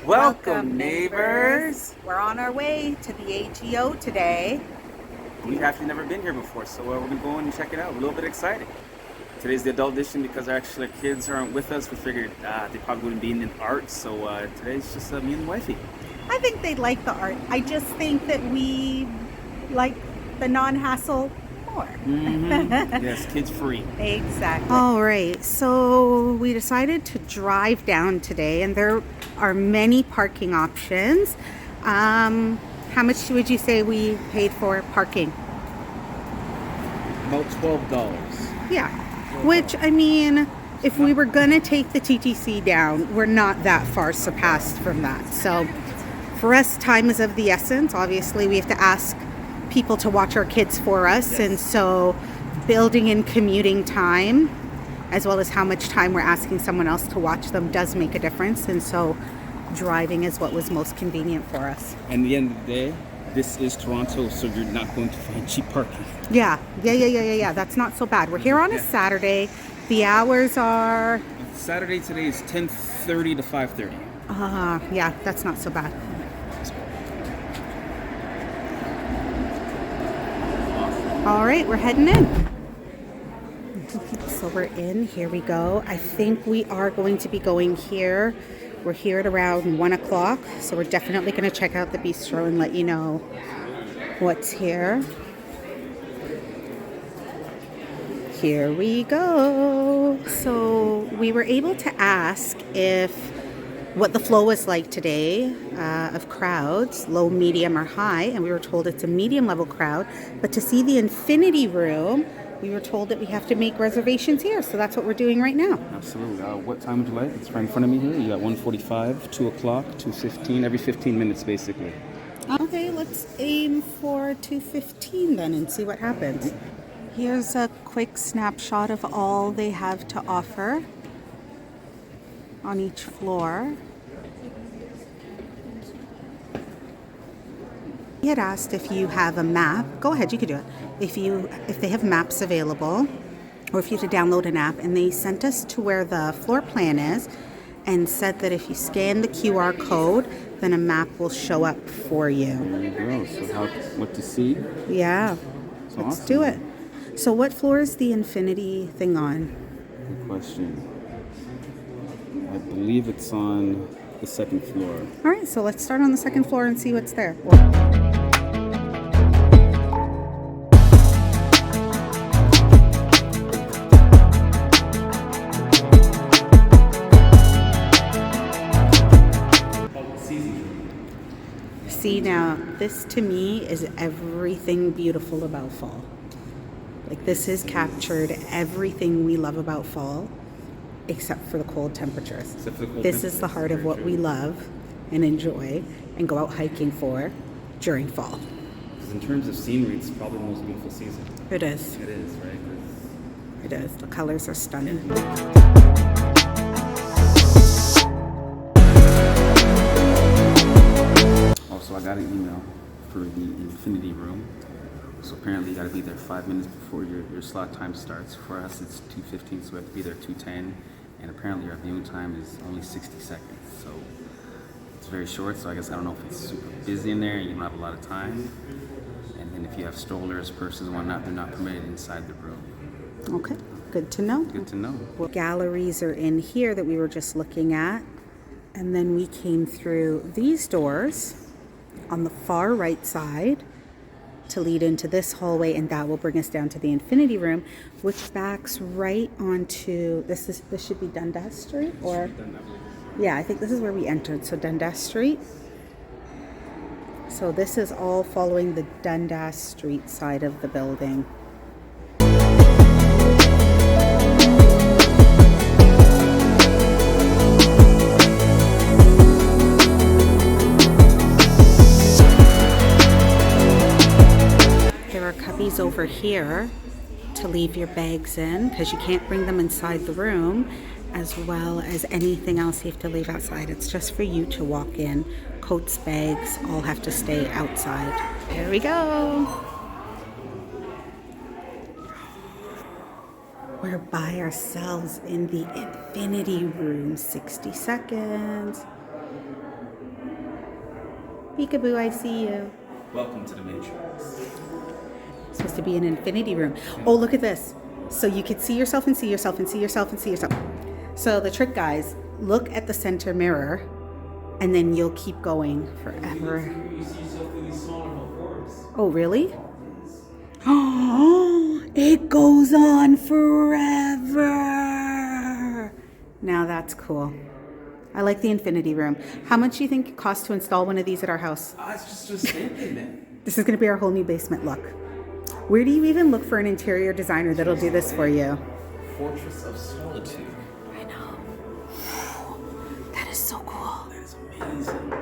Welcome, neighbors. We're on our way to the AGO today. We've actually never been here before, so we're going to go in and check it out. We're a little bit excited. Today's the adult edition because our kids aren't with us. We figured they probably wouldn't be in art, so today's just me and the wifey. I think they'd like the art. I just think that we like the non-hassle more. Mm-hmm. Yes, kids free. Exactly. All right, so we decided to drive down today, and there are many parking options. How much would you say we paid for parking? About $12. Yeah, which, I mean, if we were going to take the TTC down, we're not that far surpassed from that. So for us, time is of the essence. Obviously, we have to ask people to watch our kids for us. Yes. And so building in commuting time, as well as how much time we're asking someone else to watch them, does make a difference. And so driving is what was most convenient for us. And at the end of the day, this is Toronto, so you're not going to find cheap parking. Yeah. That's not so bad. We're here on a Saturday. The hours are... Saturday today is 10:30 to 5:30. Yeah, that's not so bad. All right, we're heading in. So we're in. Here we go. I think we are going to be going here. We're here at around 1 o'clock, so we're definitely going to check out the Bistro and let you know what's here. Here we go. So we were able to ask what the flow was like today of crowds, low, medium, or high, and we were told it's a medium level crowd. But to see the Infinity Room, we were told that we have to make reservations here, so that's what we're doing right now. Absolutely. What time would you like? It's right in front of me here. You got 1:45, 2 o'clock, 2:15, every 15 minutes basically. Okay, let's aim for 2:15 then and see what happens. Here's a quick snapshot of all they have to offer on each floor. We had asked if you have a map. Go ahead, you could do it. If they have maps available, or if you have to download an app, and they sent us to where the floor plan is and said that if you scan the QR code, then a map will show up for you. There you go. So what to see? Yeah. So Let's awesome. do it. So what floor is the Infinity thing on? Good question. I believe it's on the second floor. All right, so let's start on the second floor and see what's there. See, now, this to me is everything beautiful about fall. Like, this has captured everything we love about fall, except for the cold temperatures. This is the heart of what we love and enjoy and go out hiking for during fall. Because in terms of scenery, it's probably the most beautiful season. It is. It is, right? It is. The colors are stunning. Also, I got an email for the Infinity Room. So apparently you got to be there 5 minutes before your slot time starts. For us, it's 2:15, so we have to be there 2:10. And apparently our viewing time is only 60 seconds. So it's very short, so I guess I don't know if it's super busy in there and you don't have a lot of time. And then if you have strollers, purses, and whatnot, they're not permitted inside the room. Okay, good to know. Good to know. Well, galleries are in here that we were just looking at. And then we came through these doors on the far right side to lead into this hallway, and that will bring us down to the Infinity Room, which backs right onto this should be Dundas Street, or yeah, I think this is where we entered. So Dundas Street. So this is all following the Dundas Street side of the building. Cubbies over here to leave your bags in, because you can't bring them inside the room, as well as anything else you have to leave outside. It's just for you to walk in. Coats, bags, all have to stay outside. There we go. We're by ourselves in the Infinity Room. 60 seconds. Peekaboo, I see you. Welcome to the Matrix. It's supposed to be an infinity room. Oh, look at this. So you could see yourself and see yourself and see yourself and see yourself. So the trick, guys, look at the center mirror and then you'll keep going forever. You see yourself really small and forwards. Oh, really? Oh, it goes on forever. Now that's cool. I like the infinity room. How much do you think it costs to install one of these at our house? It's just stamping, man. This is going to be our whole new basement look. Where do you even look for an interior designer that'll do this for you? Fortress of Solitude. I know. That is so cool. That is amazing.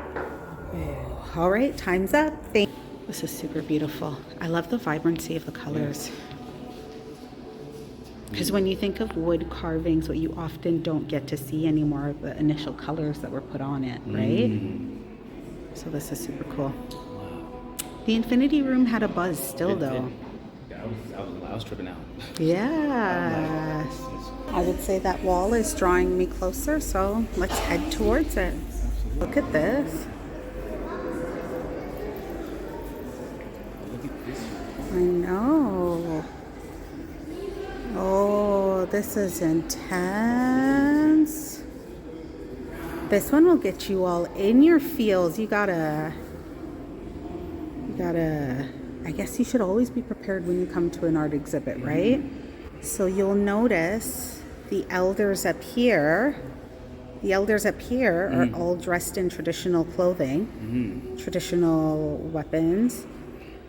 All right, time's up. This is super beautiful. I love the vibrancy of the colors. Because when you think of wood carvings, what you often don't get to see anymore are the initial colors that were put on it, right? So this is super cool. The infinity room had a buzz still, though. I was tripping out. Yeah. I would say that wall is drawing me closer, so let's head towards it. Look at this. I know. Oh, this is intense. This one will get you all in your feels. You gotta, I guess you should always be prepared when you come to an art exhibit, right? So you'll notice the elders up here. The elders up here are all dressed in traditional clothing, traditional weapons,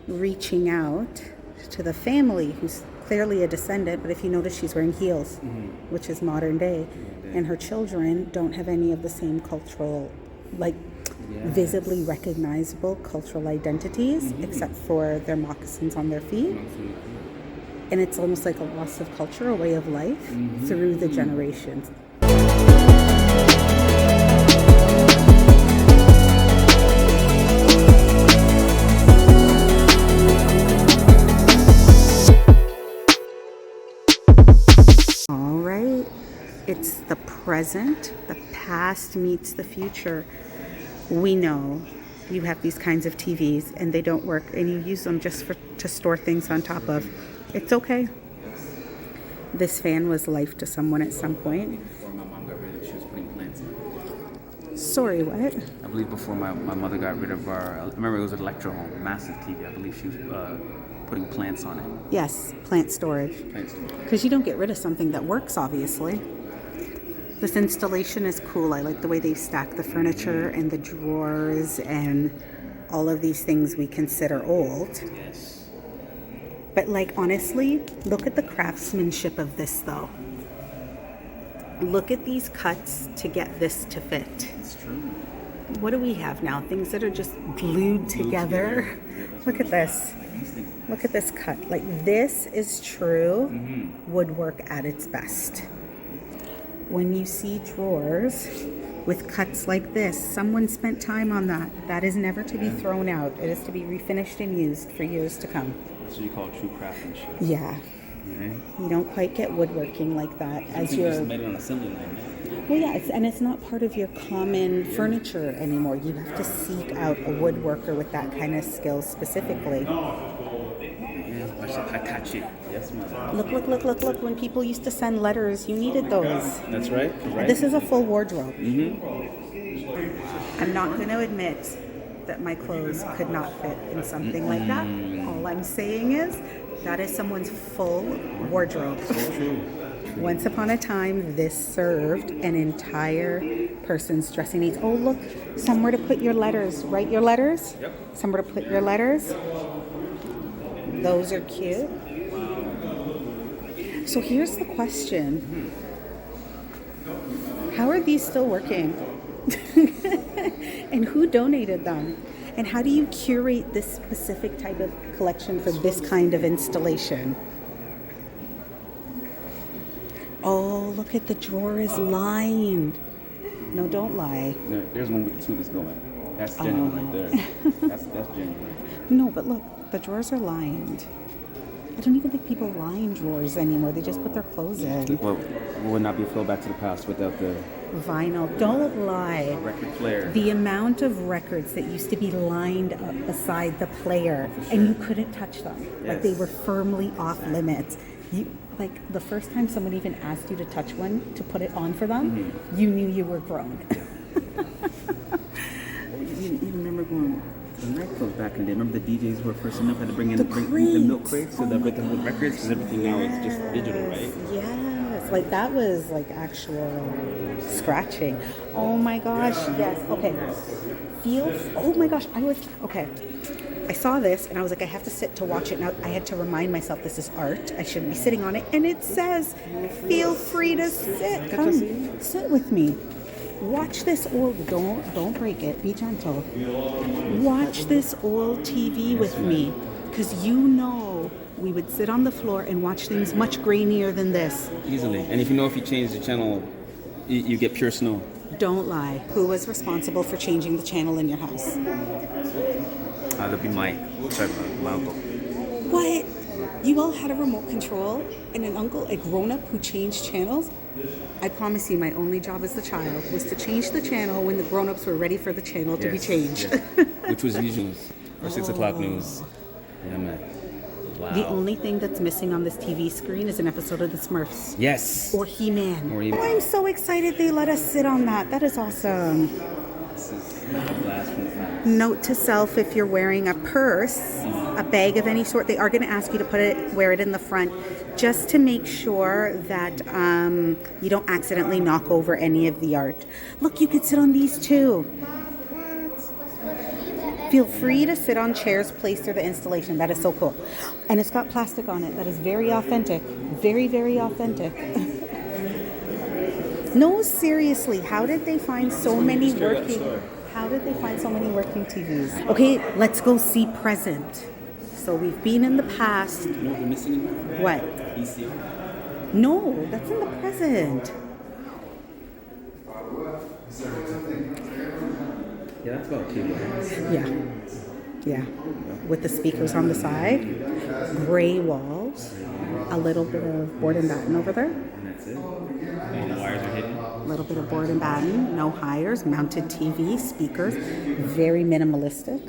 reaching out to the family who's clearly a descendant, but if you notice, she's wearing heels, which is modern day. And her children don't have any of the same cultural, visibly recognizable cultural identities, except for their moccasins on their feet. And it's almost like a loss of culture, a way of life through the generations. All right, it's the present. The past meets the future. We know you have these kinds of TVs and they don't work and you use them just to store things on top of. It's okay. This fan was life to someone at some point. Before my mom got rid of it, she was putting plants in it. Sorry, what? I believe before my mother got rid of our, I remember it was an Electro Home, massive TV. I believe she was putting plants on it. Yes, plant storage. Because you don't get rid of something that works, obviously. This installation is cool. I like the way they stack the furniture and the drawers and all of these things we consider old. Yes. But honestly, look at the craftsmanship of this though. Look at these cuts to get this to fit. It's true. What do we have now? Things that are just glued together. Look at this. Look at this cut. This is true woodwork at its best. When you see drawers with cuts like this, someone spent time on that. That is never to be thrown out. It is to be refinished and used for years to come. That's what you call true craftsmanship. Yeah. Right? You don't quite get woodworking like that as You your... just made it on assembly line now. Well, yeah, it's not part of your common furniture anymore. You have to seek out a woodworker with that kind of skill specifically. I catch it. Yes, mother. Look. When people used to send letters, you needed those. That's right. This is a full wardrobe. I'm not going to admit that my clothes could not fit in something like that. All I'm saying is that is someone's full wardrobe. Once upon a time, this served an entire person's dressing needs. Oh, look, somewhere to put your letters. Write your letters? Yep. Somewhere to put your letters? Those are cute. So here's the question. How are these still working? And who donated them? And how do you curate this specific type of collection for this kind of installation? Oh, look at the drawer is lined. No, don't lie. There's one with the tube that's going. That's genuine right there. That's genuine. No, but look, the drawers are lined. I don't even think people line drawers anymore. They just put their clothes in. Well, would not be a throwback to the past without the Vinyl. Don't lie. record player. The amount of records that used to be lined up beside the player and you couldn't touch them. Like they Yes. were firmly off limits. Like the first time someone even asked you to touch one to put it on for them, you knew you were grown. You remember going to the nightclubs back in the day? Remember the DJs were first enough had to bring in The the milk crates. crates so that with the records, because everything now is just digital, right? Yes, like that was like actual scratching. Oh my gosh, yes. Okay. Oh my gosh, I saw this and I was like, I have to sit to watch it. Now I had to remind myself this is art. I shouldn't be sitting on it. And it says, feel free to sit. Come, sit with me. Watch this old, don't break it, be gentle. Watch this old TV with me. Because you know we would sit on the floor and watch things much grainier than this. Easily. And if you change the channel, you get pure snow. Don't lie. Who was responsible for changing the channel in your house? That'd be my uncle. What? You all had a remote control and an uncle, a grown-up who changed channels? I promise you, my only job as the child was to change the channel when the grown-ups were ready for the channel to be changed. Yes. Which was news, or 6 o'clock news. Yeah, man. Wow. The only thing that's missing on this TV screen is an episode of The Smurfs. Yes. Or He-Man. Or He-Man. Oh, I'm so excited they let us sit on that. That is awesome. This is a blast from the past. Note to self, if you're wearing a purse, a bag of any sort, they are going to ask you to wear it in the front just to make sure that you don't accidentally knock over any of the art. Look, you could sit on these too. Feel free to sit on chairs placed through the installation. That is so cool. And it's got plastic on it. That is very authentic. Very, very authentic. No, seriously, how did they find so many working TVs? Okay, let's go see present. So we've been in the past. You know what we're missing in here? What? VCR. No, that's in the present. Yeah, that's about $2. Yeah. With the speakers on the side, gray walls, a little bit of board and batten over there. And that's it. And the wires are hidden. A little bit of board and batten, no hires, mounted TV, speakers, very minimalistic.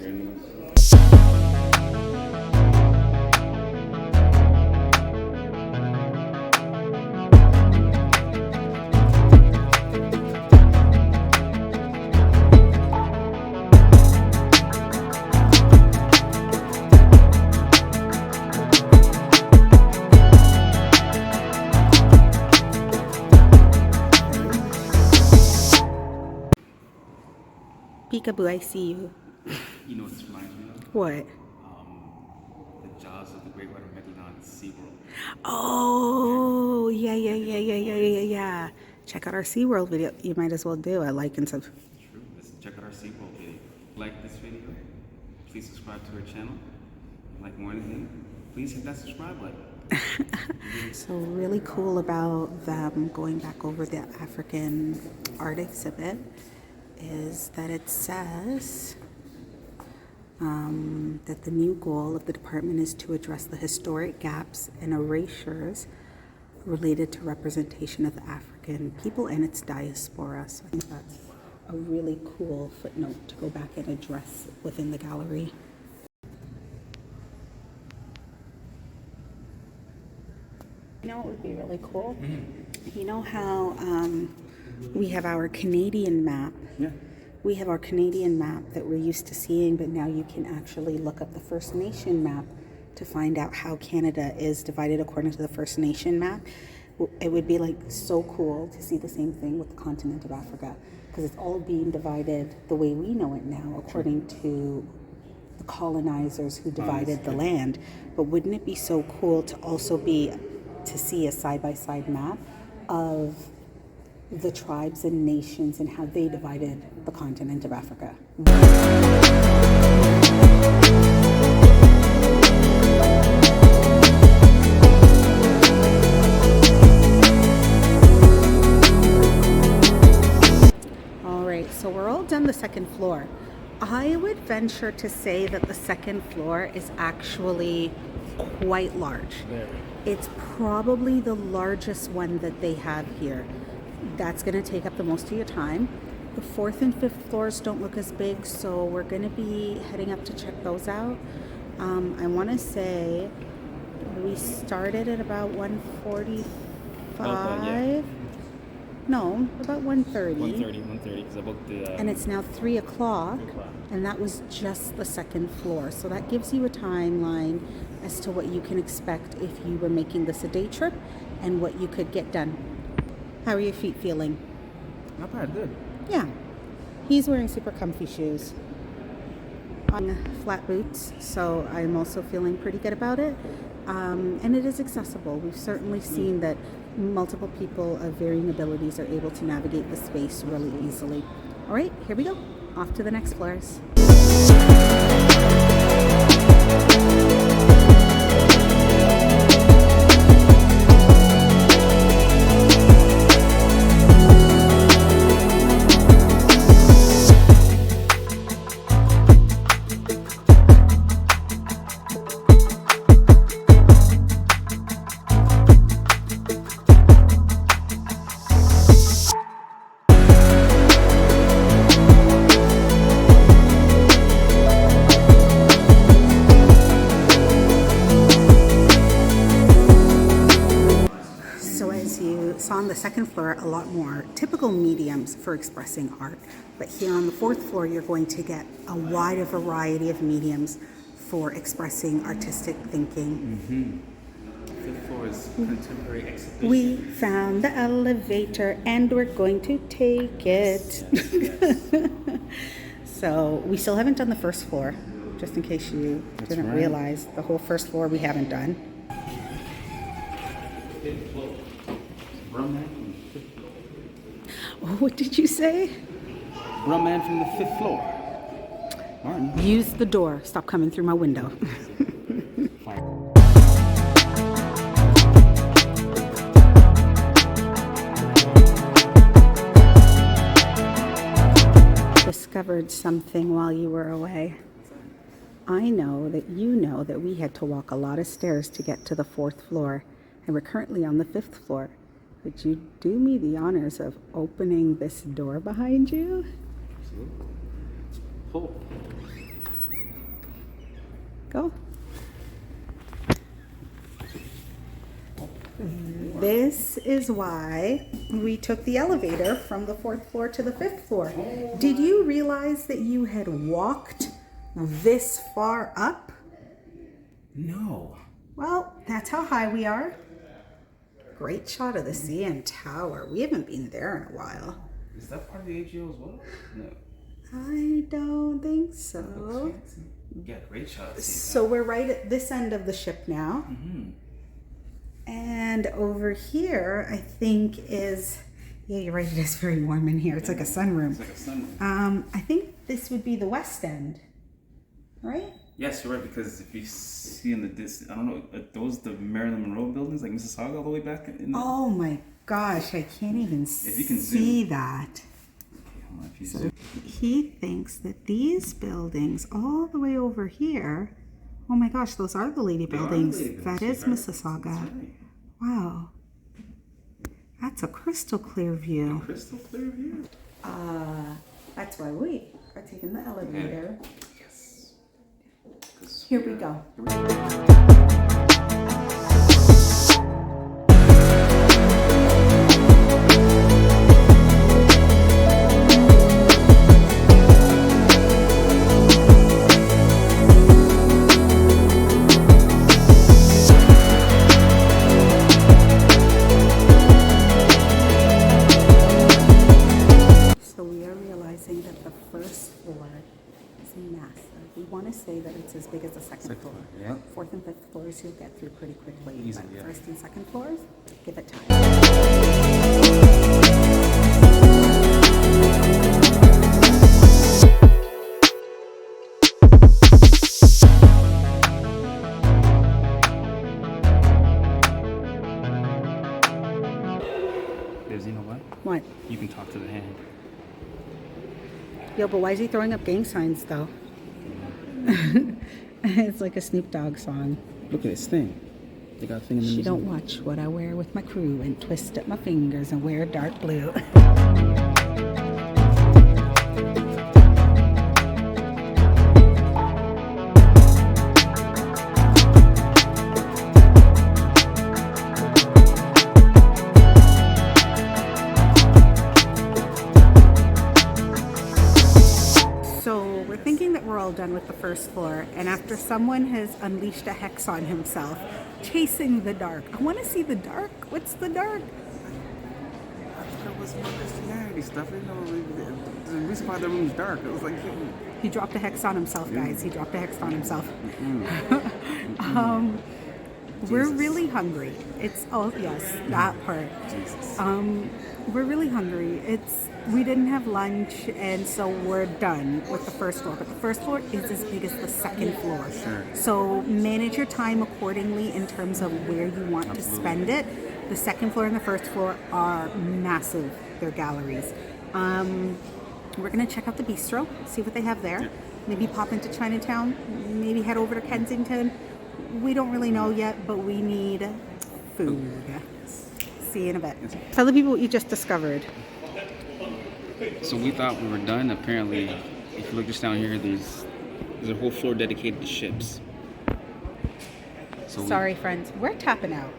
Peekaboo, I see you. You know what this reminds me of? What? The Jaws of the Great White Megalodon SeaWorld. Oh, yeah. Check out our SeaWorld video. You might as well do. I like and sub. True. Let's check out our SeaWorld video. Like this video. Please subscribe to our channel. Like more anything, please hit that subscribe button. So really cool about them going back over the African art exhibit is that it says that the new goal of the department is to address the historic gaps and erasures related to representation of the African people and its diaspora. So I think that's a really cool footnote to go back and address within the gallery. You know what would be really cool? You know how we have our Canadian map? Yeah. We have our Canadian map that we're used to seeing, but now you can actually look up the First Nation map to find out how Canada is divided according to the First Nation map. It would be like so cool to see the same thing with the continent of Africa, because it's all being divided the way we know it now according to the colonizers who divided the land. But wouldn't it be so cool to also see a side-by-side map of the tribes and nations and how they divided the continent of Africa? All right, so we're all done the second floor. I would venture to say that the second floor is actually quite large. Very. It's probably the largest one that they have here. That's going to take up the most of your time. The fourth and fifth floors don't look as big, so we're going to be heading up to check those out. I want to say we started at about 1:45. No, about 1:30. 1:30, because I booked the... And it's now 3 o'clock, and that was just the second floor. So that gives you a timeline as to what you can expect if you were making this a day trip and what you could get done. How are your feet feeling? Not bad, good. Yeah. He's wearing super comfy shoes. On flat boots, so I'm also feeling pretty good about it. And it is accessible. We've certainly seen that multiple people of varying abilities are able to navigate the space really easily. All right, here we go. Off to the next floors. On the second floor, a lot more typical mediums for expressing art, but here on the fourth floor you're going to get a wider variety of mediums for expressing artistic thinking. Fifth floor is contemporary exhibition. We found the elevator and we're going to take it. So we still haven't done the first floor, just in case you didn't realize. The whole first floor we haven't done. Fifth floor. Brumman from the fifth floor. What did you say? Brumman from the fifth floor. Martin. Use the door. Stop coming through my window. Discovered something while you were away. I know that you know that we had to walk a lot of stairs to get to the fourth floor, and we're currently on the fifth floor. Would you do me the honors of opening this door behind you? Absolutely. Pull. Go. This is why we took the elevator from the fourth floor to the fifth floor. Did you realize that you had walked this far up? No. Well, that's how high we are. Great shot of the CN Tower. We haven't been there in a while. Is that part of the AGO as well? No. I don't think so. Yeah, great shot of the CN So we're right at this end of the ship now. And over here, I think is, yeah, you're right, it is very warm in here. It's like a sunroom. It's like a sunroom. I think this would be the west end, right? Yes, you're right, because if you see in the distance, I don't know, are those the Marilyn Monroe buildings, like Mississauga all the way back in the... Oh my gosh, I can't even If you can see zoom. that. Okay, hold on, if you So zoom. he thinks that these buildings all the way over here, oh my gosh, those are the lady They are the buildings. lady buildings, That is right? Mississauga. That's right. Wow. That's a crystal clear view. Crystal clear view. That's why we are taking the elevator. Yes. Here we go. So we are realizing that the first floor is massive. We want to say that it's as big as the second floor. Yeah. Fourth and fifth floors you'll get through pretty quickly. Easily, But yeah. first and second floors, give it time. There's, you know what? What? You can talk to the hand. Yo, but why is he throwing up gang signs though? It's like a Snoop Dogg song. Look at this thing. They got a thing in the She museum. don't watch what I wear with my crew and twist up my fingers and wear dark blue. So we're thinking that we're all done with the first floor, and after someone has unleashed a hex on himself, chasing the dark. I want to see the dark. What's the dark? That was my Christianity stuff. You know, the reason why the room's dark. It was like, He dropped a hex on himself, guys. He dropped a hex on himself. We're really hungry. It's, oh yes, that part. Jesus. We're really hungry. We didn't have lunch, and so we're done with the first floor. But the first floor is as big as the second floor. Sure. So manage your time accordingly in terms of where you want to spend it. The second floor and the first floor are massive. They're galleries. We're gonna check out the Bistro, see what they have there. Yeah. Maybe pop into Chinatown. Maybe head over to Kensington. We don't really know yet, but we need food. See you in a bit. Tell the people what you just discovered. So we thought we were done. Apparently, if you look just down here, there's a whole floor dedicated to ships. So Sorry, friends. We're tapping out.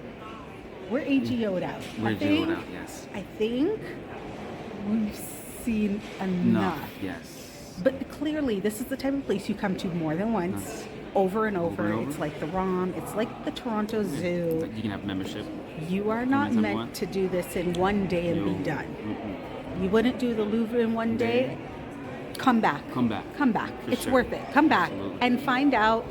We're AGO'd out. We're AGO'd out, yes. I think we've seen enough. Enough, yes. But clearly, this is the type of place you come to more than once, Nice. over and over. and over. It's like the ROM. It's like the Toronto Zoo. Like you can have membership. You are not Depends on meant what. to do this in one day and No. be done. You wouldn't do the Louvre in one day. Come back. Come back. Come back. For It's sure. worth it. Come back Absolutely. and find out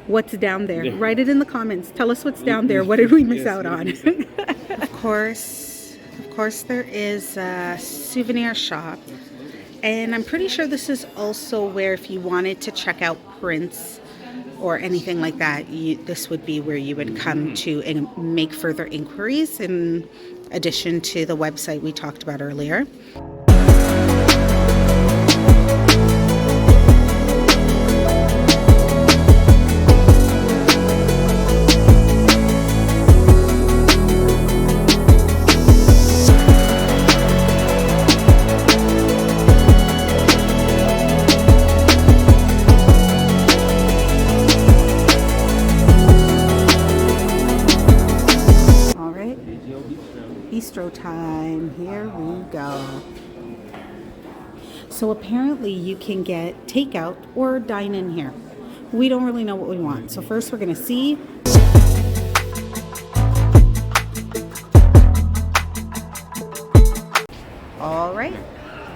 what's down there. Yeah. Write it in the comments. Tell us what's down there. What did we miss Yes, out what on? did we miss Of course, there is a souvenir shop. And I'm pretty sure this is also where if you wanted to check out prints or anything like that, this would be where you would come to and make further inquiries in addition to the website we talked about earlier. All right, Bistro time. Here we go. So apparently you can get takeout or dine in here. We don't really know what we want. So first we're going to see. All right.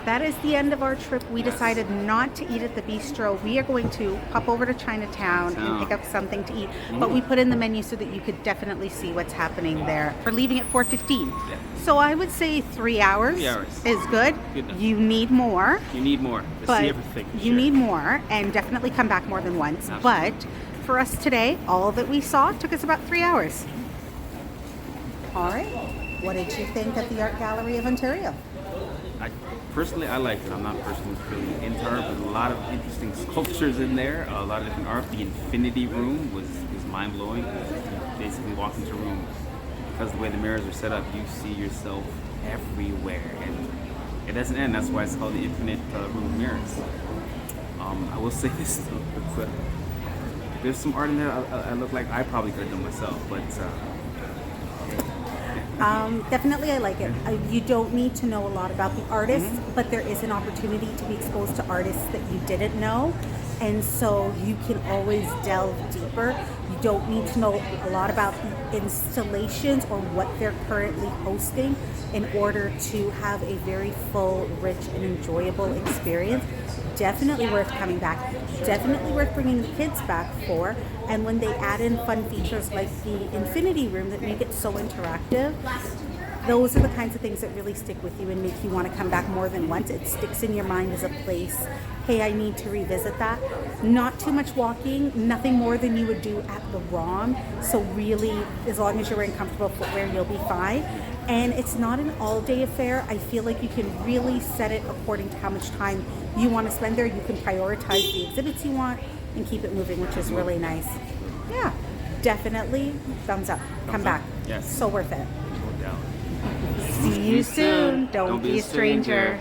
That is the end of our trip. We decided not to eat at the Bistro. We are going to pop over to Chinatown and pick up something to eat. But we put in the menu so that you could definitely see what's happening there. We're leaving at 4:15. Yeah. So I would say 3 hours, 3 hours. is good. Good enough. You need more. You need more to But see everything. for you sure. need more, and definitely come back more than once. Absolutely. But for us today, all that we saw took us about 3 hours. All right. What did you think of the Art Gallery of Ontario? Personally, I liked it. I'm not personally really into art, but a lot of interesting sculptures in there. A lot of different art. The Infinity Room was mind blowing. You basically walk into a room because the way the mirrors are set up, you see yourself everywhere, and it doesn't end. That's why it's called the Infinite Room of Mirrors. I will say this though, there's some art in there. I look like I probably could have done myself, but. Definitely, I like it. You don't need to know a lot about the artists, but there is an opportunity to be exposed to artists that you didn't know. And so you can always delve deeper. You don't need to know a lot about the installations or what they're currently hosting in order to have a very full, rich, and enjoyable experience. Definitely worth coming back. Definitely worth bringing the kids back for. And when they add in fun features like the Infinity Room that make it so interactive, those are the kinds of things that really stick with you and make you want to come back more than once. It sticks in your mind as a place. Hey, I need to revisit that. Not too much walking, nothing more than you would do at the ROM. So really, as long as you're wearing comfortable footwear, you'll be fine. And it's not an all-day affair. I feel like you can really set it according to how much time you want to spend there. You can prioritize the exhibits you want and keep it moving, which is really nice. Yeah, definitely thumbs up. Come back. Yes. So worth it. No doubt. See you soon. Don't be a stranger.